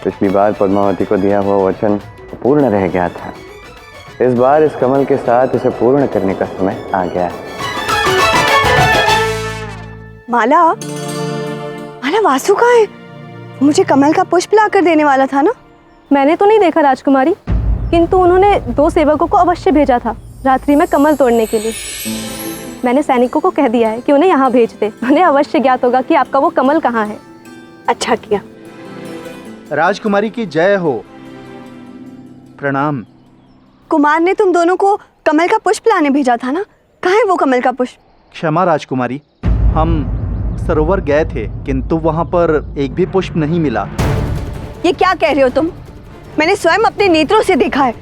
पिछली बार पद्मावती को दिया हुआ वचन पूर्ण रह गया था। इस बार इस कमल के साथ इसे पूर्ण करने का समय आ गया है। माला, माला वासु कहाँ है? मुझे कमल का पुष्प लाकर देने वाला था ना। मैंने तो नहीं देखा राजकुमारी, किंतु उन्होंने 2 सेवकों को अवश्य भेजा था रात्रि में कमल तोड़ने के लिए। मैंने सैनिकों को कह दिया है कि उन्हें यहाँ भेज दे। उन्हें अवश्य ज्ञात होगा कि आपका वो कमल कहाँ है। अच्छा किया। राजकुमारी की जय हो। प्रणाम। कुमार ने तुम दोनों को कमल का पुष्प लाने भेजा था ना, कहाँ है वो कमल का पुष्प? क्षमा राजकुमारी, हम सरोवर गए थे किंतु वहाँ पर एक भी पुष्प नहीं मिला। ये क्या कह रहे हो तुम? मैंने स्वयं अपने नेत्रों से देखा है,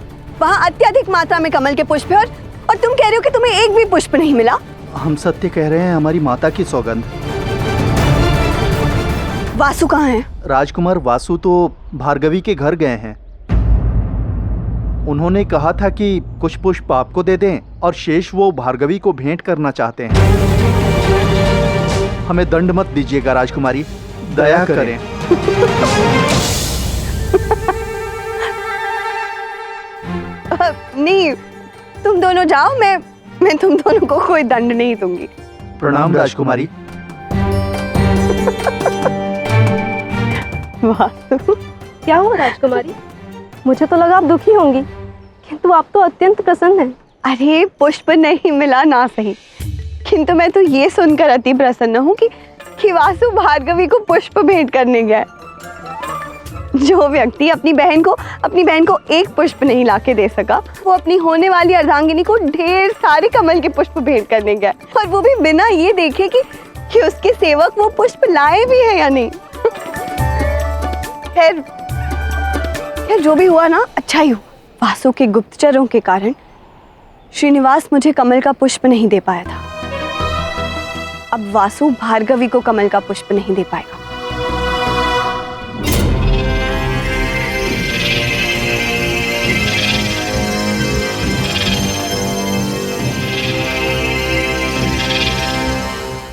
वहाँ अत्यधिक मात्रा में कमल के पुष्प है और तुम कह रहे हो कि तुम्हें एक भी पुष्प नहीं मिला। हम सत्य कह रहे हैं, हमारी माता की सौगंध। वासु कहाँ है? राजकुमार वासु तो भार्गवी के घर गए हैं। उन्होंने कहा था कि कुछ पुष्प आपको दे दें और शेष वो भार्गवी को भेंट करना चाहते हैं। हमें दंड मत दीजिएगा राजकुमारी, दया करें। नहीं, तुम दोनों जाओ, मैं तुम दोनों को कोई दंड नहीं दूंगी। प्रणाम राजकुमारी। वासु, क्या हुआ राजकुमारी? मुझे तो लगा आप दुखी होंगी, किंतु आप तो अत्यंत प्रसन्न हैं। अरे पुष्प नहीं मिला ना सही, किंतु मैं तो ये सुनकर अति प्रसन्न हूँ कि वासु भार्गवी को पुष्प भेंट करने गया। जो व्यक्ति अपनी बहन को एक पुष्प नहीं लाके दे सका, वो अपनी होने वाली अर्धांगिनी को ढेर सारे कमल के पुष्प भेंट करने गया, और वो भी बिना ये देखे कि उसके सेवक वो पुष्प लाए भी हैं या नहीं। खैर जो भी हुआ ना, अच्छा ही हुआ। वासु के गुप्तचरों के कारण श्रीनिवास मुझे कमल का पुष्प नहीं दे पाया था। अब वासु भार्गवी को कमल का पुष्प नहीं दे पाएगा।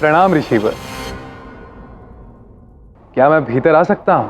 प्रणाम ऋषिवर, क्या मैं भीतर आ सकता हूं?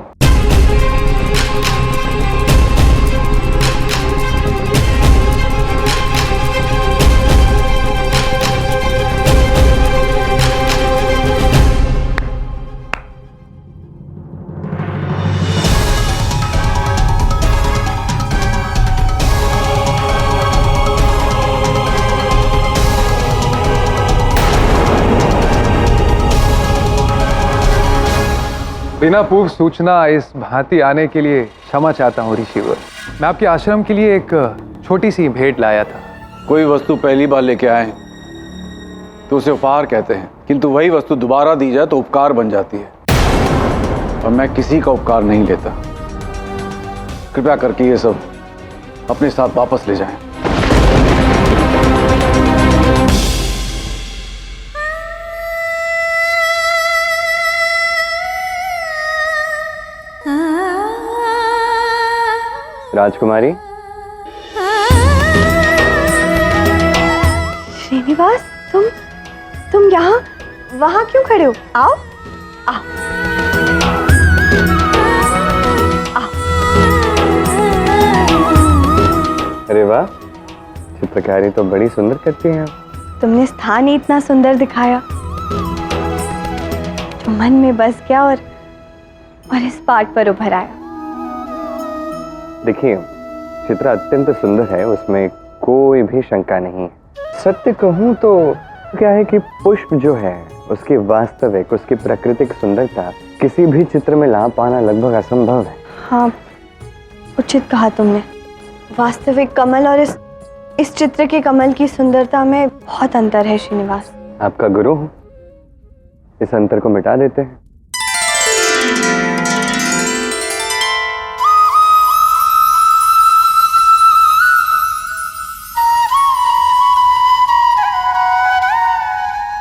बिना पूर्व सूचना इस भांति आने के लिए क्षमा चाहता हूँ ऋषिवर। मैं आपके आश्रम के लिए एक छोटी सी भेंट लाया था। कोई वस्तु पहली बार लेके आए तो उसे उपहार कहते हैं, किंतु वही वस्तु दोबारा दी जाए तो उपकार बन जाती है, और मैं किसी का उपकार नहीं लेता। कृपया करके ये सब अपने साथ वापस ले जाएं। राजकुमारी, श्रीनिवास, तुम यहाँ वहाँ क्यों खड़े हो? आओ आओ आओ। अरे वाह, चित्रकारी तो बड़ी सुंदर करती हैं आप। तुमने स्थान ही इतना सुंदर दिखाया, जो मन में बस गया और इस पाठ पर उभर आया। देखिए, चित्र अत्यंत सुंदर है, उसमें कोई भी शंका नहीं है। सत्य कहूँ तो क्या है कि पुष्प जो है उसकी वास्तविक, उसकी प्राकृतिक सुंदरता किसी भी चित्र में ला पाना लगभग असंभव है। हाँ, उचित कहा तुमने। वास्तविक कमल और इस चित्र के कमल की सुंदरता में बहुत अंतर है श्रीनिवास। आपका गुरु हूँ, इस अंतर को मिटा देते हैं।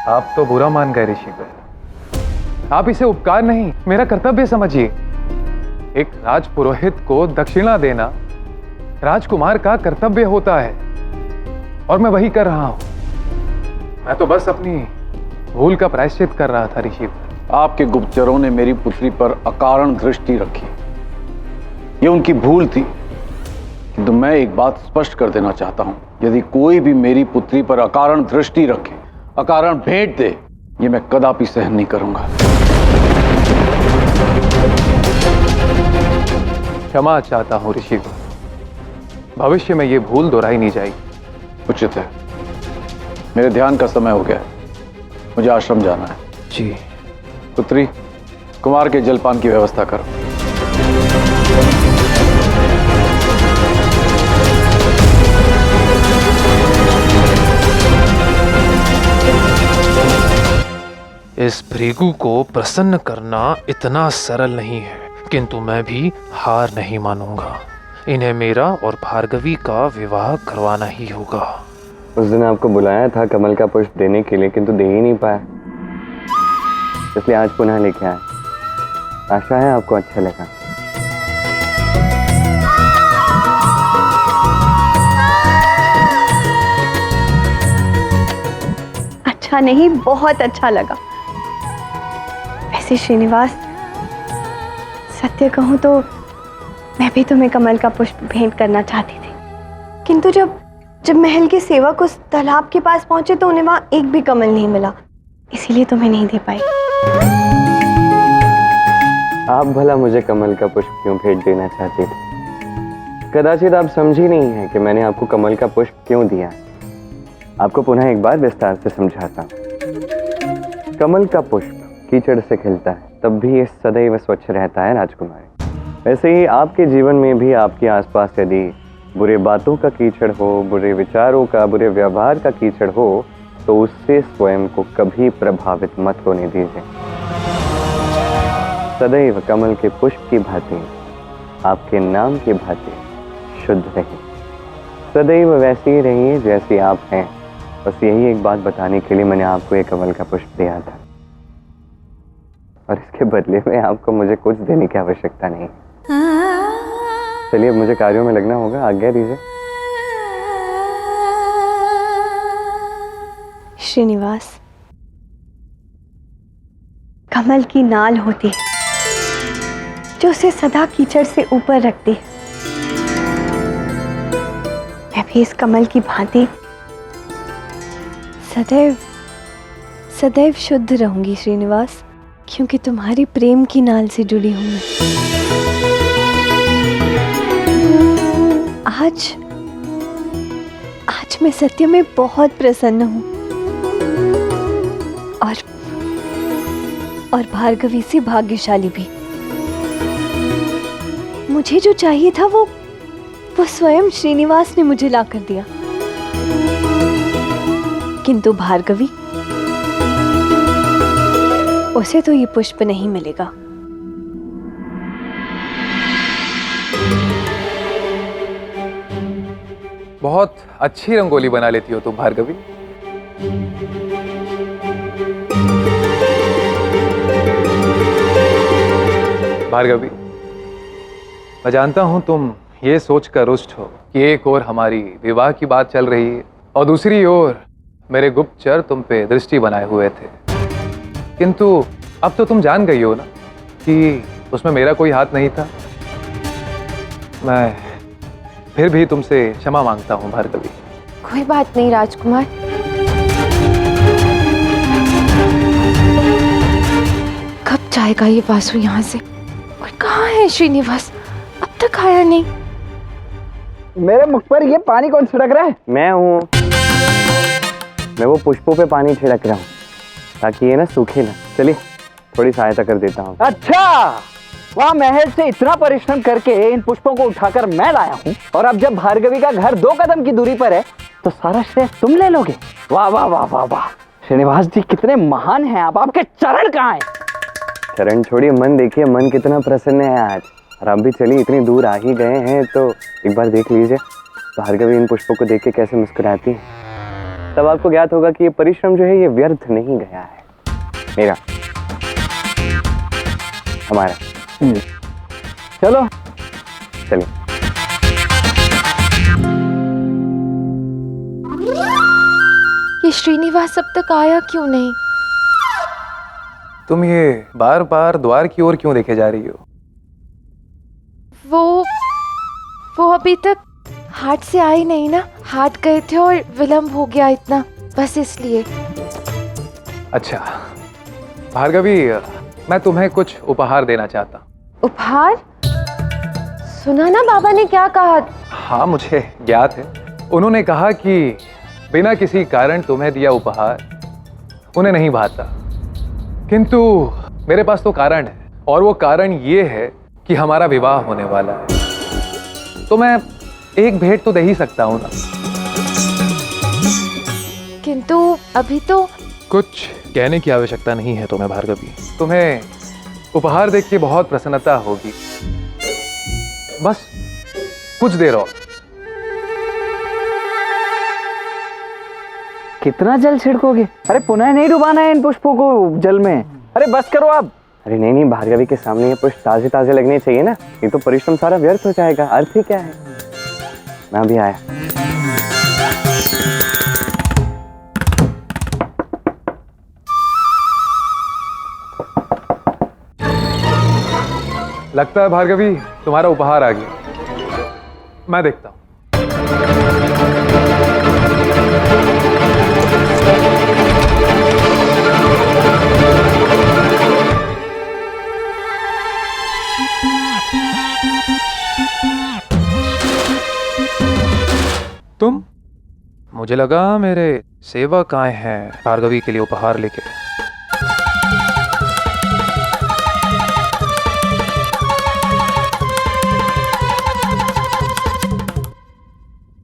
आप तो बुरा मान गए ऋषिवर। आप इसे उपकार नहीं, मेरा कर्तव्य समझिए। एक राजपुरोहित को दक्षिणा देना राजकुमार का कर्तव्य होता है, और मैं वही कर रहा हूं। मैं तो बस अपनी भूल का प्रायश्चित कर रहा था ऋषिवर। आपके गुप्तचरों ने मेरी पुत्री पर अकारण दृष्टि रखी, ये उनकी भूल थी, किंतु मैं एक बात स्पष्ट कर देना चाहता हूं, यदि कोई भी मेरी पुत्री पर अकारण दृष्टि रखे, अकारण भेंट दे, ये मैं कदापि सहन नहीं करूंगा। क्षमा चाहता हूं ऋषिवर, भविष्य में ये भूल दोहराई नहीं जाएगी। उचित है, मेरे ध्यान का समय हो गया है, मुझे आश्रम जाना है। जी। पुत्री, कुमार के जलपान की व्यवस्था करो। इस भृगु को प्रसन्न करना इतना सरल नहीं है, किंतु मैं भी हार नहीं मानूंगा। इन्हें मेरा और भार्गवी का विवाह करवाना ही होगा। उस दिन आपको बुलाया था कमल का पुष्प देने के लिए, किंतु दे ही नहीं पाया, इसलिए आज पुनः लेके आए। आशा है आपको अच्छा लगा। अच्छा नहीं, बहुत अच्छा लगा। वैसे श्रीनिवास, सत्य कहूं तो मैं भी तुम्हें कमल का पुष्प भेंट करना चाहती थी, किंतु जब महल के सेवक उस तालाब के पास पहुंचे तो उन्हें वहां एक भी कमल नहीं मिला, इसीलिए तुम्हें नहीं दे पाई। आप भला मुझे कमल का पुष्प क्यों भेंट देना चाहती थी? कदाचित आप समझी नहीं है कि मैंने आपको कमल का पुष्प क्यों दिया। आपको पुनः एक बार विस्तार से समझाता हूं। कमल का पुष्प कीचड़ से खिलता है, तब भी ये सदैव स्वच्छ रहता है राजकुमारी। वैसे ही आपके जीवन में भी आपके आसपास यदि बुरे बातों का कीचड़ हो, बुरे विचारों का, बुरे व्यवहार का कीचड़ हो, तो उससे स्वयं को कभी प्रभावित मत होने दीजिए। सदैव कमल के पुष्प की भांति, आपके नाम की भांति शुद्ध रहिए। सदैव वैसे ही रहिए जैसी आप हैं। बस यही एक बात बताने के लिए मैंने आपको एक कमल का पुष्प दिया था, और इसके बदले में आपको मुझे कुछ देने की आवश्यकता नहीं। चलिए, अब मुझे कार्यों में लगना होगा, आज्ञा दीजिए। श्रीनिवास, कमल की नाल होती है जो उसे सदा कीचड़ से ऊपर रखती है। मैं भी इस कमल की भांति सदैव सदैव शुद्ध रहूंगी श्रीनिवास, क्योंकि तुम्हारी प्रेम की नाल से जुड़ी हूं मैं। आज मैं सत्य में बहुत प्रसन्न हूं, और भार्गवी से भाग्यशाली भी। मुझे जो चाहिए था वो स्वयं श्रीनिवास ने मुझे ला कर दिया, किंतु भार्गवी, उसे तो ये पुष्प नहीं मिलेगा। बहुत अच्छी रंगोली बना लेती हो तुम भार्गवी। भार्गवी, मैं जानता हूं तुम ये सोचकर रुष्ट हो कि एक ओर हमारी विवाह की बात चल रही है और दूसरी ओर मेरे गुप्तचर तुम पे दृष्टि बनाए हुए थे, किंतु अब तो तुम जान गई हो ना कि उसमें मेरा कोई हाथ नहीं था। मैं फिर भी तुमसे क्षमा मांगता हूं भार्गवी। कोई बात नहीं राजकुमार। कब जाएगा ये वासु यहाँ से? और कहाँ है श्रीनिवास? अब तक आया नहीं। मेरे मुख पर ये पानी कौन छिड़क रहा है? मैं हूँ। मैं वो पुष्पों पे पानी छिड़क रहा हूँ ताकि ये ना सूखे ना। चलिए, थोड़ी सहायता कर देता हूँ। अच्छा, वहाँ महल से इतना परिश्रम करके इन पुष्पों को उठाकर मैं लाया हूँ, और अब जब भार्गवी का घर 2 कदम की दूरी पर है तो सारा श्रेय तुम ले लोगे? वाह वाह वाह वाह वाह! श्रीनिवास जी कितने महान हैं आप। आपके चरण कहाँ हैं? चरण छोड़िए, मन देखिए, मन कितना प्रसन्न है आज। और आप भी चलिए, इतनी दूर आ ही गए हैं तो एक बार देख लीजिए भार्गवी इन पुष्पों को देख के कैसे मुस्कुराती है। तब आपको ज्ञात होगा कि ये परिश्रम जो है ये व्यर्थ नहीं गया है। मेरा, हमारा। चलो चलिए। ये श्रीनिवास अब तक आया क्यों नहीं? तुम ये बार बार द्वार की ओर क्यों देखे जा रही हो? वो अभी तक हाट से आई नहीं ना, हाट गए थे और विलंब हो गया इतना, बस इसलिए। अच्छा भार्गवी, मैं तुम्हें कुछ उपहार देना चाहता। उपहार? सुना ना बाबा ने क्या कहा? हाँ मुझे ज्ञात है। उन्होंने कहा कि बिना किसी कारण तुम्हें दिया उपहार उन्हें नहीं भाता, किंतु मेरे पास तो कारण है, और वो कारण ये है कि हमारा विवाह होने वाला है, तो मैं एक भेंट तो दे ही सकता हूं ना। किंतु अभी तो कुछ कहने की आवश्यकता नहीं है तुम्हें भार्गवी, तुम्हें उपहार देख के बहुत प्रसन्नता होगी, बस कुछ देर और। कितना जल छिड़कोगे? अरे पुनः नहीं डुबाना है इन पुष्पों को जल में। अरे बस करो अब। अरे नहीं नहीं, भार्गवी के सामने ये पुष्प ताजे ताजे लगने चाहिए ना, ये तो परिश्रम सारा व्यर्थ हो जाएगा। अर्थ ही क्या है? मैं अभी आया। लगता है भार्गवी तुम्हारा उपहार आ गया, मैं देखता हूं। तुम? मुझे लगा मेरे सेवक आए हैं भार्गवी के लिए उपहार लेके।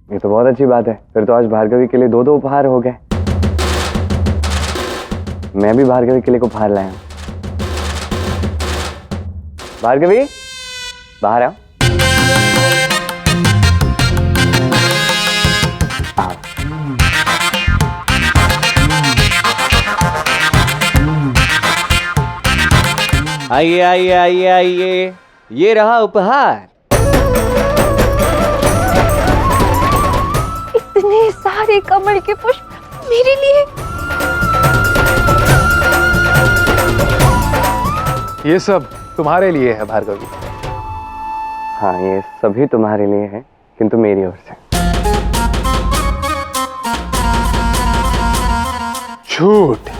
ये तो बहुत अच्छी बात है, फिर तो आज भार्गवी के लिए दो दो उपहार हो गए। मैं भी भार्गवी के लिए उपहार लाया हूं। भार्गवी बाहर आओ। आइए आइए आइए आइए, ये रहा उपहार। इतने सारे कमल के पुष्प मेरे लिए? ये सब तुम्हारे लिए है भार्गवी। हाँ, ये सभी तुम्हारे लिए है, किंतु मेरी ओर से। झूठ।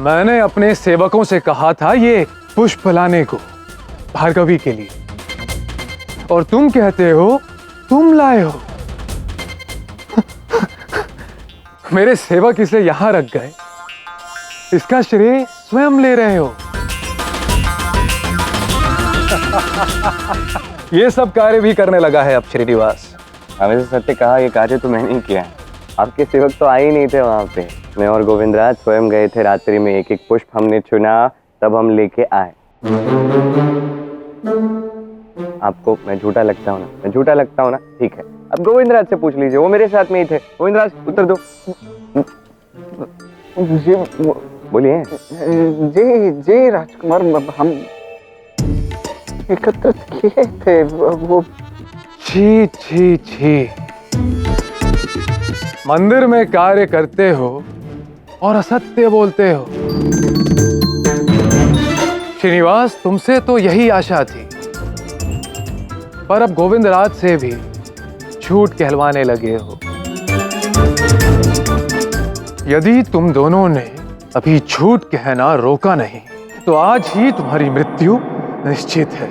मैंने अपने सेवकों से कहा था ये पुष्प लाने को भार्गवी के लिए, और तुम कहते हो तुम लाए हो। मेरे सेवक इसे यहां रख गए, इसका श्रेय स्वयं ले रहे हो। ये सब कार्य भी करने लगा है अब श्रीनिवास। हमें से सत्य कहा, ये कार्य तो मैंने ही किया है। आपके सेवक तो आए ही नहीं थे वहां पे। मैं और गोविंदराज स्वयं गए थे रात्रि में, एक एक पुष्प हमने चुना, तब हम लेके आए। आपको मैं झूठा लगता हूँ ना? मैं झूठा लगता हूँ ना? ठीक है, अब गोविंदराज से पूछ लीजिए, वो मेरे साथ में ही थे। गोविंदराज उत्तर दो। जी बोलिए। जी जी राजकुमार, हम एकत्र किए थे वो। छी छी छी, मंदिर में कार्य करते हो और असत्य बोलते हो। श्रीनिवास, तुमसे तो यही आशा थी, पर अब गोविंदराज से भी झूठ कहलवाने लगे हो। यदि तुम दोनों ने अभी झूठ कहना रोका नहीं तो आज ही तुम्हारी मृत्यु निश्चित है।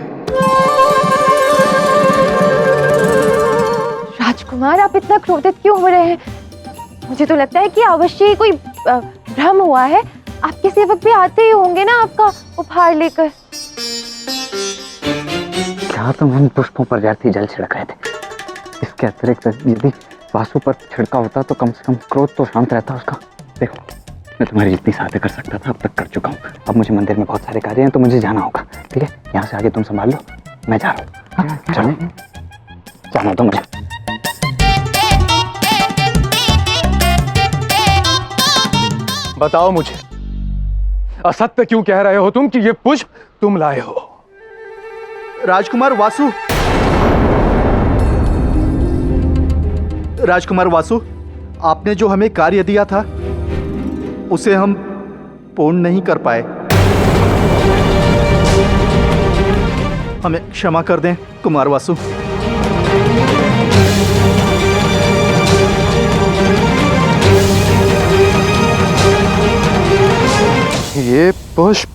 राजकुमार, आप इतना क्रोधित क्यों हो रहे हैं? मुझे तो लगता है कि अवश्य ही कोई भ्रम हुआ है। आपके सेवक भी आते ही होंगे ना आपका उपहार लेकर। क्या तुम इन पुष्पों पर व्यर्थी जल छिड़क रहे थे? इसके अतिरिक्त यदि वासु पर छिड़का होता तो कम से कम क्रोध तो शांत रहता उसका। देखो, मैं तुम्हारी जितनी सहायता कर सकता था अब तक कर चुका हूँ। अब मुझे मंदिर में बहुत सारे कार्य हैं तो मुझे जाना होगा। ठीक है, यहाँ से आगे तुम संभाल लो, मैं जा रहा हूँ। चलो, जाना तो मुझे। बताओ मुझे, असत्य क्यों कह रहे हो तुम कि ये पुष्प तुम लाए हो? राजकुमार वासु, राजकुमार वासु, आपने जो हमें कार्य दिया था उसे हम पूर्ण नहीं कर पाए। हमें क्षमा कर दें कुमार वासु। ये पुष्प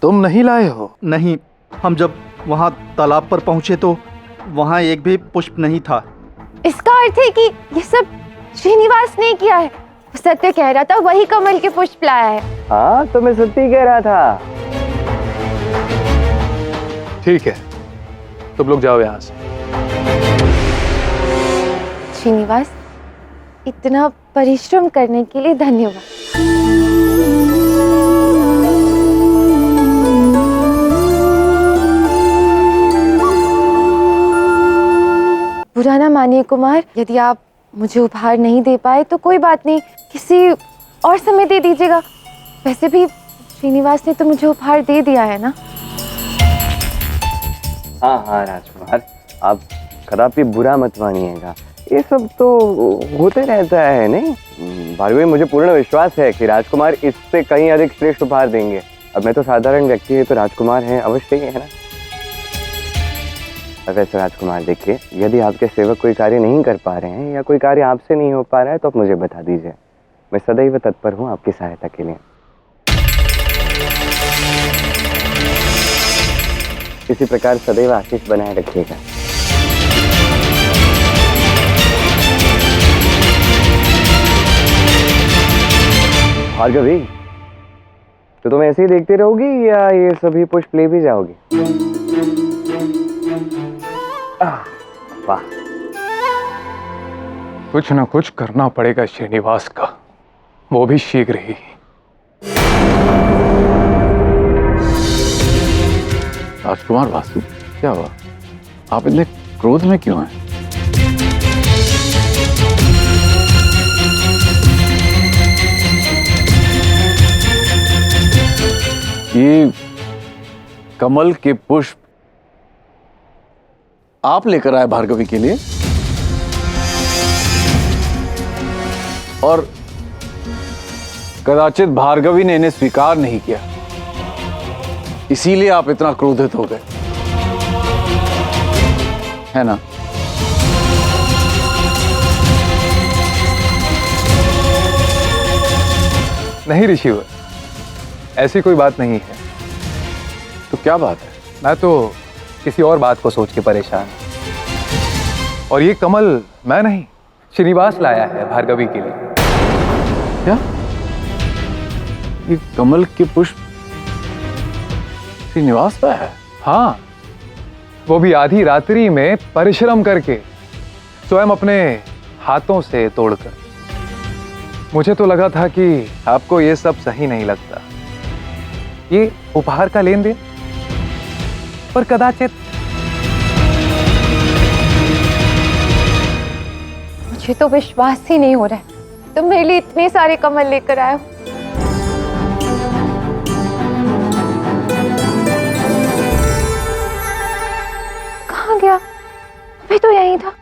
तुम नहीं लाए हो? नहीं, हम जब वहाँ तालाब पर पहुँचे तो वहाँ एक भी पुष्प नहीं था। इसका अर्थ है कि ये सब श्रीनिवास ने किया है। वो सत्य कह रहा था, वही कमल के पुष्प लाया है। हाँ, तो मैं सत्य कह रहा था। ठीक है, तुम लोग जाओ यहाँ से। श्रीनिवास, इतना परिश्रम करने के लिए धन्यवाद। बुरा ना मानिए कुमार, यदि आप मुझे उपहार नहीं दे पाए तो कोई बात नहीं, किसी और समय दे दीजिएगा। वैसे भी श्रीनिवास ने तो मुझे उपहार दे दिया है ना। हाँ हाँ राजकुमार, आप कदापि बुरा मत मानिएगा, ये सब तो होते रहता है नहीं। भार्गवी, मुझे पूर्ण विश्वास है कि राजकुमार इससे कहीं अधिक श्रेष्ठ उपहार देंगे। अब मैं तो साधारण व्यक्ति है, तो राजकुमार हैं अवश्य ही, है ना। वैसे राजकुमार देखिए, यदि आपके सेवक कोई कार्य नहीं कर पा रहे हैं या कोई कार्य आपसे नहीं हो पा रहा है तो आप मुझे बता दीजिए, मैं सदैव तत्पर हूँ आपकी सहायता के लिए। इसी प्रकार सदैव आशीष बनाए रखिएगा। भार्गवी, तो तुम ऐसे ही देखती रहोगी या ये सभी पुष्प ले भी जाओगी? वाह, कुछ ना कुछ करना पड़ेगा श्रीनिवास का, वो भी शीघ्र ही। राजकुमार वासु, क्या हुआ? आप इतने क्रोध में क्यों हैं? ये कमल के पुष्प आप लेकर आए भार्गवी के लिए, और कदाचित भार्गवी ने इन्हें स्वीकार नहीं किया, इसीलिए आप इतना क्रोधित हो गए, है ना? नहीं ऋषिवर, ऐसी कोई बात नहीं है। तो क्या बात है? मैं तो किसी और बात को सोच के परेशान हूं। और ये कमल मैं नहीं, श्रीनिवास लाया है भार्गवी के लिए। क्या? ये कमल के पुष्प श्रीनिवास का है? हाँ, वो भी आधी रात्रि में परिश्रम करके, स्वयं अपने हाथों से तोड़कर। मुझे तो लगा था कि आपको ये सब सही नहीं लगता, ये उपहार का लेन देन, पर कदाचित मुझे तो विश्वास ही नहीं हो रहा है, तुम मेरे लिए इतने सारे कमल लेकर आए हो। कहाँ गया? अभी तो यहीं था।